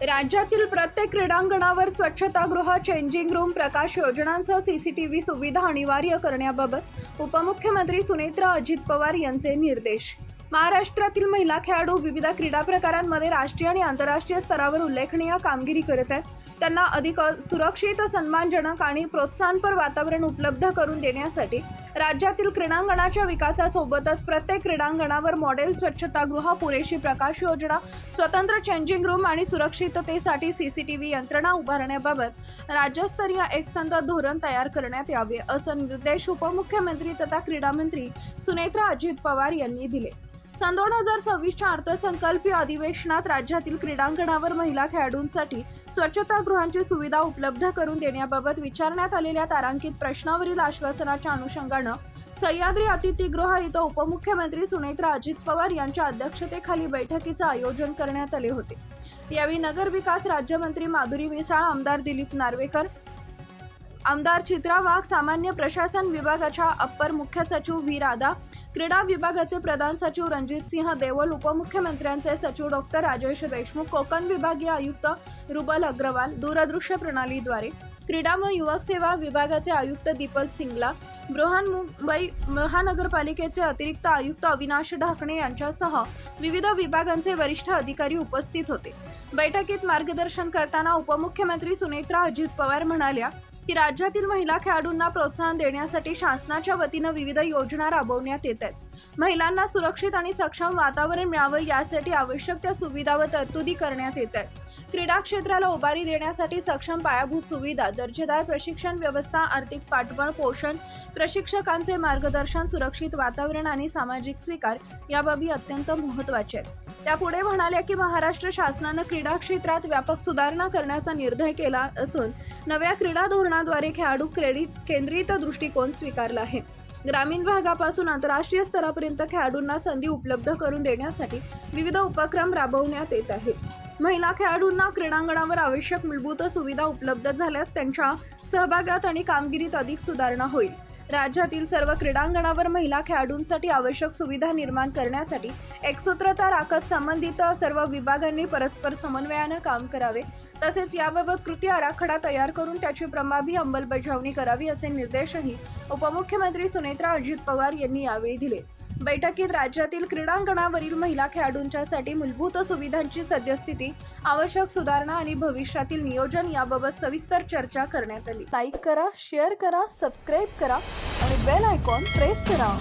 राज्यातील प्रत्येक क्रीडांगणावर स्वच्छतागृह, चेंजिंग रूम, प्रकाश योजनांसह सीसीटीव्ही सुविधा अनिवार्य करण्याबाबत उपमुख्यमंत्री सुनेत्रा अजित पवार यांचे निर्देश. महाराष्ट्रातील महिला खेळाडू विविध क्रीडा प्रकारांमध्ये राष्ट्रीय आणि आंतरराष्ट्रीय स्तरावर उल्लेखनीय कामगिरी करत आहेत. त्यांना अधिक सुरक्षित, सन्मानजनक आणि प्रोत्साहनपर वातावरण उपलब्ध करून देण्यासाठी राज्यातील क्रीडांगणाच्या विकासासोबतच प्रत्येक क्रीडांगणावर मॉडेल स्वच्छतागृह, पुरेशी प्रकाश योजना, स्वतंत्र चेंजिंग रूम आणि सुरक्षिततेसाठी सीसीटीव्ही यंत्रणा उभारण्याबाबत राज्यस्तरीय एकसंध धोरण तयार करण्यात यावे, असे निर्देश उपमुख्यमंत्री तथा क्रीडा मंत्री सुनेत्रा अजित पवार यांनी दिले. सन 2026च्या अर्थसंकल्पीय अधिवेशनात राज्यातील क्रीडांगणावर महिला खेळाडूंसाठी स्वच्छतागृहांची सुविधा उपलब्ध करून देण्याबाबत विचारण्यात आलेल्या तारांकित प्रश्नावरील आश्वासनाच्या अनुषंगानं सह्याद्री अतिथीगृह इथं उपमुख्यमंत्री सुनेत्रा अजित पवार यांच्या अध्यक्षतेखाली बैठकीचं आयोजन करण्यात आले होते. यावेळी नगरविकास राज्यमंत्री माधुरी मिसाळ, आमदार दिलीप नार्वेकर, आमदार चित्रा वाघ, सामान्य प्रशासन विभागाच्या अप्पर मुख्य सचिव व्ही राधा, क्रीडा विभागाचे प्रधान सचिव रणजित सिंह देवल, उपमुख्यमंत्र्यांचे सचिव डॉक्टर राजेश देशमुख, कोकण विभागीय आयुक्त रुबल अग्रवाल, दूरदृश्य प्रणालीद्वारे क्रीडा व युवक सेवा विभागाचे आयुक्त दीपक सिंगला, बृहन्मुंबई महानगरपालिकेचे अतिरिक्त आयुक्त अविनाश ढाकणे यांच्यासह विविध विभागांचे वरिष्ठ अधिकारी उपस्थित होते. बैठकीत मार्गदर्शन करताना उपमुख्यमंत्री सुनेत्रा अजित पवार म्हणाल्या की राज्यातील महिला खेळाडूंना प्रोत्साहन देण्यासाठी शासनाच्या वतीनं विविध योजना राबवण्यात येत आहेत. महिलांना सुरक्षित आणि सक्षम वातावरण मिळावं यासाठी आवश्यक त्या सुविधा व तरतुदी करण्यात येत आहेत. क्रीडा क्षेत्राला उभारी देण्यासाठी सक्षम पायाभूत सुविधा, दर्जेदार प्रशिक्षण व्यवस्था, आर्थिक पाठबळ, पोषण, प्रशिक्षकांचे मार्गदर्शन, सुरक्षित वातावरण आणि सामाजिक स्वीकार या बाबी अत्यंत महत्त्वाच्या आहेत. त्यापुढे म्हणाल्या की महाराष्ट्र शासनानं क्रीडा क्षेत्रात व्यापक सुधारणा करण्याचा निर्णय केला असून नव्या क्रीडा धोरणाद्वारे खेळाडू केंद्रित दृष्टिकोन स्वीकारला आहे. ग्रामीण भागापासून आंतरराष्ट्रीय स्तरापर्यंत खेळाडूंना संधी उपलब्ध करून देण्यासाठी विविध उपक्रम राबवण्यात येत आहेत. महिला खेळाडूंना क्रीडांगणावर आवश्यक मूलभूत सुविधा उपलब्ध झाल्यास त्यांच्या सहभागात आणि कामगिरीत अधिक सुधारणा होईल. राज्यातील सर्व क्रीडांगणावर महिला खेळाडूंसाठी आवश्यक सुविधा निर्माण करण्यासाठी एकसूत्रता राखत संबंधित सर्व विभागांनी परस्पर समन्वयानं काम करावे, तसेच याबाबत कृती आराखडा तयार करून त्याची प्रभावी अंमलबजावणी करावी, असे निर्देशही उपमुख्यमंत्री सुनेत्रा अजित पवार यांनी यावेळी दिले. बैठकीत राज्यातील क्रीडांगणावरील महिला खेळाडूंच्यासाठी मूलभूत सुविधांची सद्यस्थिती, आवश्यक सुधारणा आणि भविष्यातील नियोजन याबाबत सविस्तर चर्चा करण्यात आली. लाईक करा, शेअर करा, सबस्क्राईब करा आणि बेल आयकॉन प्रेस करा.